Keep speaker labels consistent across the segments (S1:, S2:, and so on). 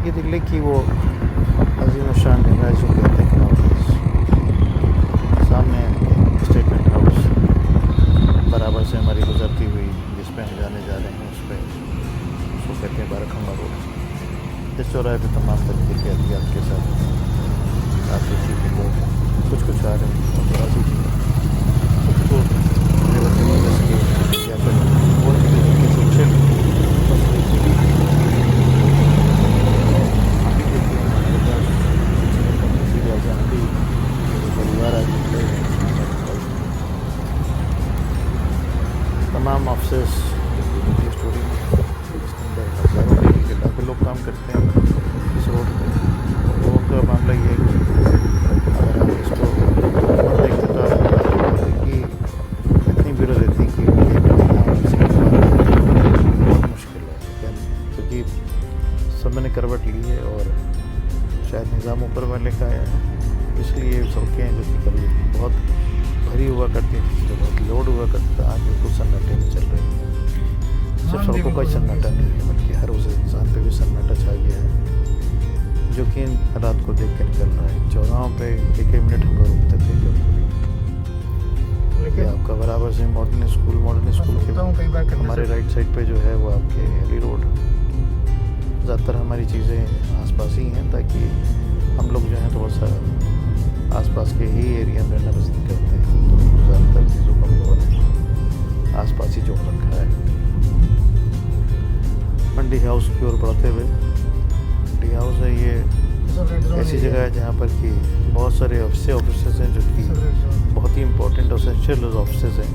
S1: ये दिल्ली की वो अजीम शान जगह जो कहते हैं ऑफिस सामने स्टेटमेंट हाउस बराबर से हमारी गुजरती हुई जिस पे हम जाने जा रहे हैं उस पर उसको कहते हैं बारखम्बा रोड। इस चौराहे पे तमाम तरीके के एहतियात के साथ आप देखिए कि लोग कुछ आ रहे हैं और थोड़ा सी खुद को या फिर बहुत सी तरीके से उछल तमाम ऑफिस स्टोरी में इसके अंदर हज़ारों के लाखों लोग काम करते हैं इस रोड पे। रोड का मामला ये है कि अगर आप इसको देखते तो आपको पता चलता है कि इतनी भीड़ रहती है कि बहुत मुश्किल है क्योंकि समय ने करवट ली है और शायद निज़ाम ऊपर वाले का आया है, इसलिए सड़कें जो कि कभी बहुत भरी हुआ करती थी, बहुत लोड हुआ करता था, आज बिल्कुल सन्नाटे में चल रही है। सिर्फ सड़कों का ही सन्नाटा नहीं है बल्कि हर उस इंसान पे भी सन्नाटा छा गया है जो कि इन हालात को देख कर निकल रहा है। चौराहों पे एक मिनट हम लोग रुकते थे कभी कभी। आपका बराबर से मॉडर्न स्कूल के हमारे राइट साइड पे जो है वो आपके एली रोड, ज़्यादातर हमारी चीज़ें आसपास ही हैं ताकि हम लोग जो हैं थोड़ा सा आसपास के ही एरिया में रहना पसंद करते हैं, तो ज़्यादातर चीज़ों को हम लोगों ने आसपास ही जोड़ रखा है। मंडी हाउस की ओर बढ़ते हुए, मंडी हाउस है ये ऐसी जगह है जहाँ पर कि बहुत सारे ऑफिसेज हैं जो कि बहुत ही इंपॉर्टेंट एसेंशियल ऑफिसेज हैं।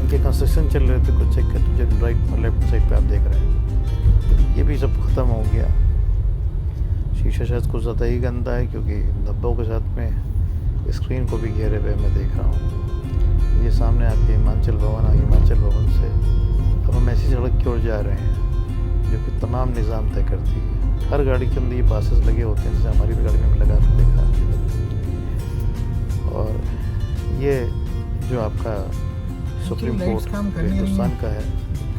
S1: इनके कंस्ट्रक्शन चल रहे थे, कुछ चेक कर जो राइट लेफ्ट साइड पे आप देख रहे हैं, ये भी सब ख़त्म हो गया। शीशा शायद कुछ ज़्यादा ही गंदा है क्योंकि धब्बों के साथ में स्क्रीन को भी घेरे हुए मैं देख रहा हूँ। ये सामने आपके हिमाचल भवन से अब हम ऐसी सड़क की ओर जा रहे हैं जो कि तमाम निज़ाम तय करती है। हर गाड़ी के अंदर ये पासेस लगे होते हैं, जैसे हमारी भी गाड़ी में लगा के देखा। और ये जो आपका सुप्रीम कोर्ट हिंदुस्तान का है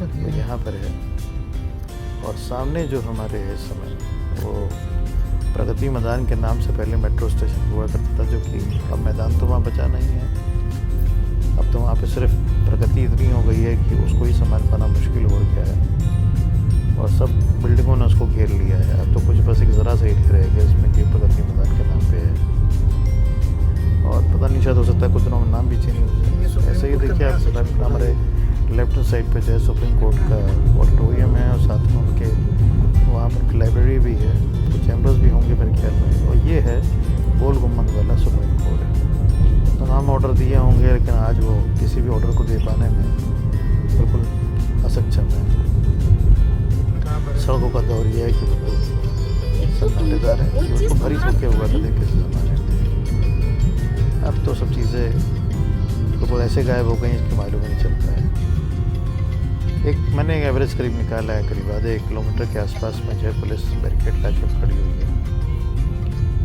S1: वो यहाँ पर है। और सामने जो हमारे है इस समय वो प्रगति मैदान के नाम से पहले मेट्रो स्टेशन हुआ करता था, जो कि अब मैदान तो वहाँ बचा नहीं है। अब तो वहाँ पे सिर्फ प्रगति इतनी हो गई है कि उसको ही संभाल पाना मुश्किल हो गया है और सब बिल्डिंगों ने उसको घेर लिया है। अब तो कुछ बस एक ज़रा सा ही रह गया इसमें कि प्रगति मैदान के नाम पे है। और पता नहीं शायद हो सकता है कुछ दिनों में नाम भी चेंज हो जाए। ऐसे ही देखिए आप हमारे लेफ्ट साइड पे जो है सुप्रीम कोर्ट का ऑडिटोरियम है और साथ में उनके वहाँ पर लाइब्रेरी भी है, कुछ चैम्बर्स भी होंगे मेरे ख्याल में। और ये है गोल गुम्बद वाला सुप्रीम कोर्ट। तमाम ऑर्डर दिए होंगे लेकिन आज वो किसी भी ऑर्डर को दे पाने में बिल्कुल असक्षम है। सड़कों का दौर यह है कि बिल्कुल सन्नाटेदार है कि उसको भरी सूखे हुआ था देखे से ज़माने में। अब तो सब चीज़ें बिल्कुल ऐसे गायब हो गई इसकी मालूम नहीं चलता है। मैंने एक एवरेज करीब निकाला है, करीब आधे 1 किलोमीटर के आसपास में जो है पुलिस बैरिकेड ला के खड़ी हुई है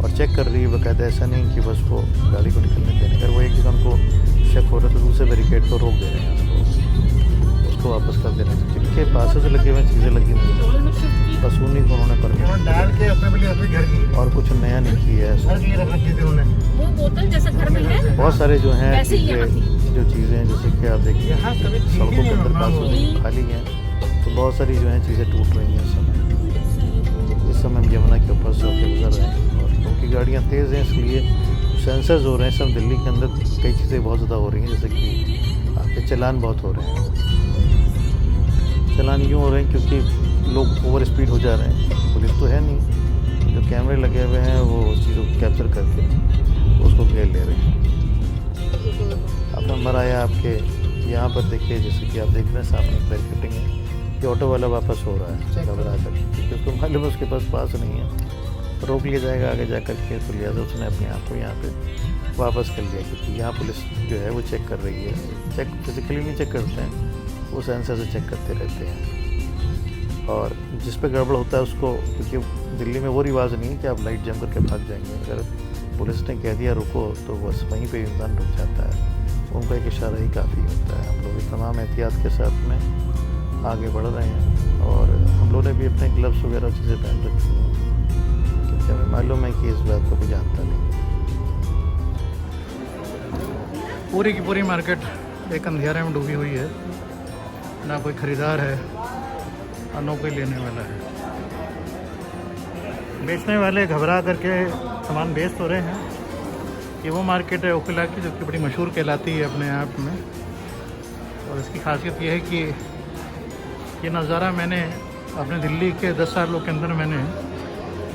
S1: और चेक कर रही है बाकायदा। ऐसा नहीं कि बस वो गाड़ी को निकलने देने, अगर वो एक जगह उनको शक हो रहा है तो दूसरे बैरिकेड को रोक दे रहे हैं, उसको वापस कर दे रहे हैं। जिनके पास से लगे हुए चीज़ें लगी हुई हैं बस उन्हीं को उन्होंने परमिट और कुछ नया नहीं किया है। बहुत सारे जो हैं जो चीज़ें जैसे कि आप देखिए सड़कों के अंदर पास खाली हैं तो बहुत सारी जो हैं चीज़ें टूट रही हैं इस समय हम यमुना के ऊपर से होकर गुजर रहे हैं और क्योंकि गाड़ियाँ तेज़ हैं इसलिए सेंसर्स हो रहे हैं। सब दिल्ली के अंदर कई चीज़ें बहुत ज़्यादा हो रही हैं, जैसे कि आपके चालान बहुत हो रहे हैं। चालान यूँ हो रहे हैं क्योंकि लोग ओवर स्पीड हो जा रहे हैं। पुलिस तो है नहीं, जो कैमरे लगे हुए हैं वो उस चीज़ को कैप्चर करके उसको घेर ले रहे हैं। अब नंबर आया आपके यहाँ पर देखिए, जैसे कि आप देख रहे हैं सामने बैरिकेडिंग है, ये ऑटो वाला वापस हो रहा है घबरा कर क्योंकि उसको मालूम है उसके पास नहीं है, तो रोक लिया जाएगा आगे जा कर के। तो लिहाजा उसने अपने आप को यहाँ पे वापस कर लिया क्योंकि यहाँ पुलिस जो है वो चेक कर रही है। चेक फिजिकली नहीं चेक करते हैं, वो सेंसर से चेक करते रहते हैं और जिस पे गड़बड़ होता है उसको, क्योंकि दिल्ली में वो रिवाज नहीं है कि आप लाइट जम करके भाग जाएंगे। अगर पुलिस ने कह दिया रुको तो बस वहीं पे इंसान रुक जाता है, उनका एक इशारा ही काफ़ी होता है। हम लोग तमाम एहतियात के साथ में आगे बढ़ रहे हैं और हम लोग ने भी अपने ग्लव्स वगैरह चीज़ें पहन रखी हैं, क्योंकि हमें मालूम है कि इस बात को कोई जानता नहीं।
S2: पूरी की पूरी मार्केट एक अंधेरे में डूबी हुई है, ना कोई ख़रीदार है और ना कोई लेने वाला है। बेचने वाले घबरा करके सामान बेच तो रहे हैं। ये वो मार्केट है ओखला की जो कि बड़ी मशहूर कहलाती है अपने आप में, और इसकी खासियत ये है कि ये नज़ारा मैंने अपने दिल्ली के 10 सालों के अंदर मैंने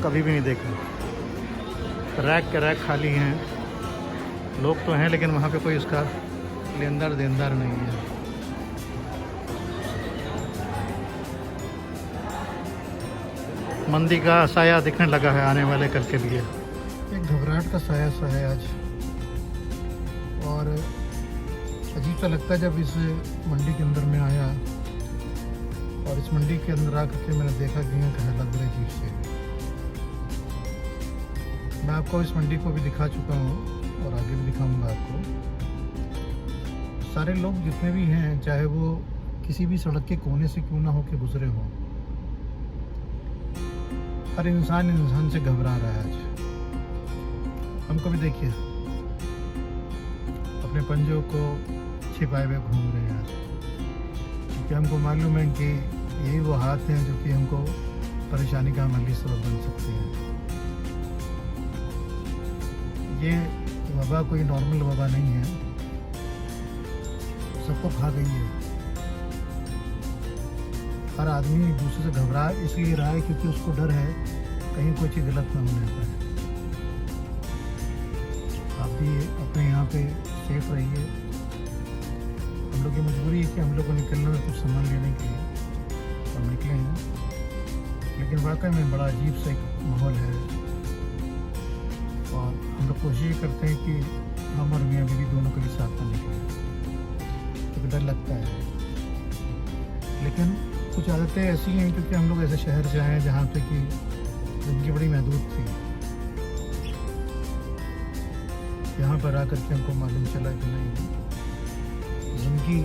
S2: कभी भी नहीं देखा। रैक के रैक खाली हैं, लोग तो हैं लेकिन वहाँ पे कोई इसका लेनदार देनदार नहीं है। मंदी का साया दिखने लगा है आने वाले कल के लिए। एक घबराहट का साया सा है आज, और अजीब सा लगता है जब इस मंडी के अंदर में आया और इस मंडी के अंदर आकर के मैंने देखा कि यहाँ का हालत बड़े अजीब से। मैं आपको इस मंडी को भी दिखा चुका हूँ और आगे भी दिखाऊंगा आपको। सारे लोग जितने भी हैं, चाहे वो किसी भी सड़क के कोने से क्यों ना होके गुजरे हों, हर इंसान से घबरा रहा है आज। हम कभी देखिए अपने पंजों को छिपाए हुए घूम रहे हैं आज, क्योंकि हमको मालूम है कि यही वो हाथ हैं जो कि हमको परेशानी का अमली सबब बन सकते हैं। ये वबा कोई नॉर्मल वबा नहीं है, सबको खा गई है। हर आदमी एक दूसरे से घबरा इसलिए रहा है क्योंकि उसको डर है कहीं कोई चीज़ गलत ना होने पाए। आप भी अपने यहाँ पे सेफ रहिए। हम लोग की मजबूरी है कि हम लोग को निकलना है कुछ सामान लेने के लिए, हम निकले हैं, लेकिन वाकई में बड़ा अजीब सा एक माहौल है। और हम लोग कोशिश करते हैं कि हम और मियाँ बीवी दोनों के लिए साथ में निकलें, क्योंकि डर लगता है। लेकिन कुछ आदतें ऐसी हैं क्योंकि हम लोग ऐसे शहर से आए हैं जहाँ पे कि जिनकी बड़ी महदूद थी। यहाँ पर आकर के हमको मालूम चला कि नहीं, जिनकी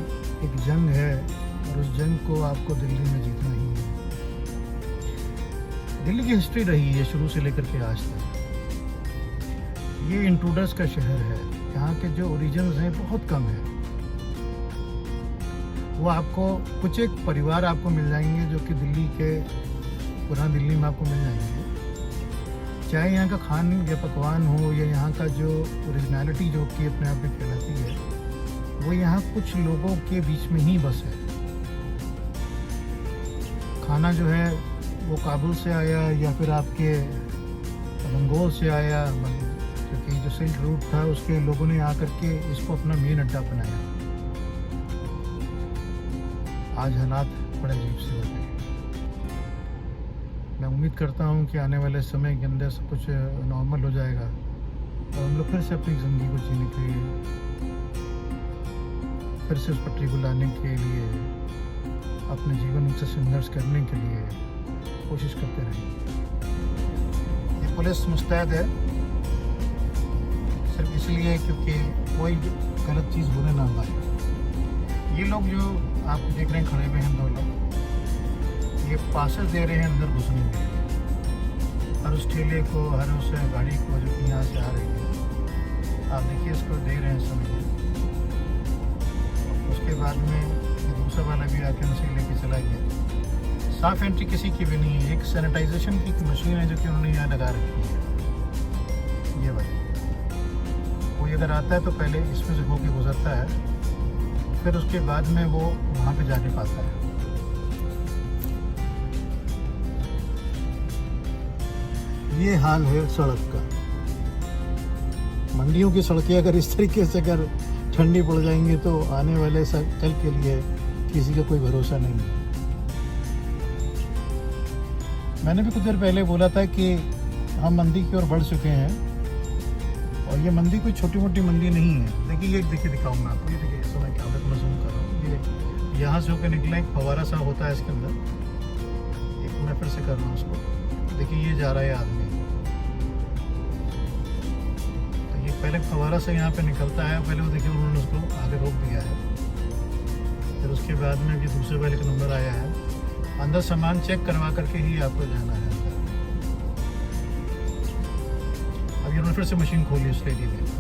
S2: एक जंग है और उस जंग को आपको दिल्ली में जीतना ही है। दिल्ली की हिस्ट्री रही है शुरू से लेकर के आज तक। ये इंट्रूडर्स का शहर है, यहाँ के जो ओरिजिन्स हैं बहुत कम है। वो आपको कुछ एक परिवार आपको मिल जाएंगे जो कि दिल्ली के पुरानी दिल्ली में आपको मिल जाएंगे। चाहे यहाँ का खान या पकवान हो या यहाँ का जो ओरिजिनलिटी जो कि अपने आप में कहलाती है, वो यहाँ कुछ लोगों के बीच में ही बस है। खाना जो है वो काबुल से आया या फिर आपके मंगोल से आया, क्योंकि जो सिल्क रूट था उसके लोगों ने आकर के इसको अपना मेन अड्डा बनाया। आज हालात बड़े अजीब से हो गए। मैं उम्मीद करता हूँ कि आने वाले समय के अंदर सब कुछ नॉर्मल हो जाएगा और हम लोग फिर से अपनी ज़िंदगी को जीने के लिए, फिर से उस पटरी को लाने के लिए, अपने जीवन से संघर्ष करने के लिए कोशिश करते रहेंगे। ये पुलिस मुस्तैद है सिर्फ इसलिए क्योंकि कोई गलत चीज़ होने ना पाए। ये लोग जो आप देख रहे हैं खड़े हुए हैं, दो लोग, ये पासेस दे रहे हैं अंदर घुसने के लिए, हर उस ठेले को, हर उस गाड़ी को जो कि यहाँ से आ रही है। आप देखिए इसको दे रहे हैं समय। उसके बाद में दूसरा वाला भी आके उनसे लेके चला गया। साफ एंट्री किसी की भी नहीं है। एक सैनिटाइजेशन की मशीन है जो कि उन्होंने यहाँ लगा रखी है। ये भाई कोई अगर आता है तो पहले इसमें से होके गुजरता है, फिर उसके बाद में वो वहाँ पे जाने पाता है। ये हाल है सड़क का। मंडियों की सड़कें अगर इस तरीके से अगर ठंडी पड़ जाएंगी तो आने वाले कल के लिए किसी का कोई भरोसा नहीं है। मैंने भी कुछ देर पहले बोला था कि हम मंदी की ओर बढ़ चुके हैं, और ये मंदी कोई छोटी मोटी मंदी नहीं है। देखिए ये देखिए दिखाऊँ मैं आपको, ये देखिए इस समय कैमरे को मैं जूम कर रहा हूँ। ये यहाँ से होकर निकला एक फवारा सा होता है इसके अंदर, एक मैं फिर से कर रहा हूँ उसको। देखिए ये जा रहा है आदमी, तो ये पहले फवारा से यहाँ पे निकलता है। पहले वो देखिए उन्होंने उसको आगे रोक दिया है, फिर उसके बाद में भी दूसरे वाले का नंबर आया है, अंदर सामान चेक करवा करके ही आपको जाना है। अब ये फिर से मशीन खोली उस लेडी ने।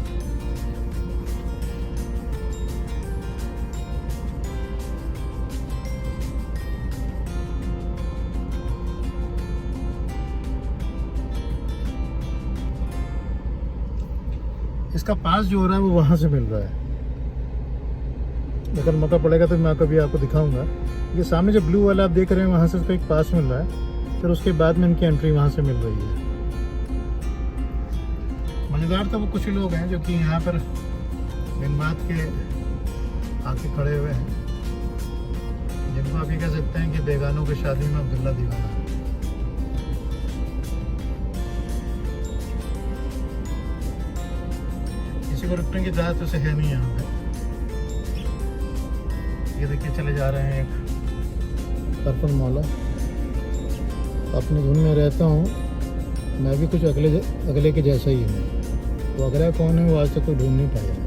S2: इसका पास जो हो रहा है वो वहाँ से मिल रहा है, अगर मौका पड़ेगा तो मैं कभी आपको दिखाऊंगा। ये सामने जो ब्लू वाला आप देख रहे हैं वहाँ से उसका एक पास मिल रहा है, फिर उसके बाद में इनकी एंट्री वहाँ से मिल रही है। मज़ेदार तो वो कुछ लोग हैं जो कि यहाँ पर दिन बात के आके खड़े हुए हैं, जिनको आप ये कह सकते हैं कि बेगानों की शादी में अब्दुल्ला दीवाना। किसी को रुकने की इजाज़त उसे है नहीं यहाँ पे। ये देखिए चले जा रहे हैं एक पर्पल मौला। अपनी धुन में रहता हूँ मैं भी, कुछ अगले के जैसा ही हूँ। वो अगला कौन है वो आज तक कोई ढूंढ नहीं पाया।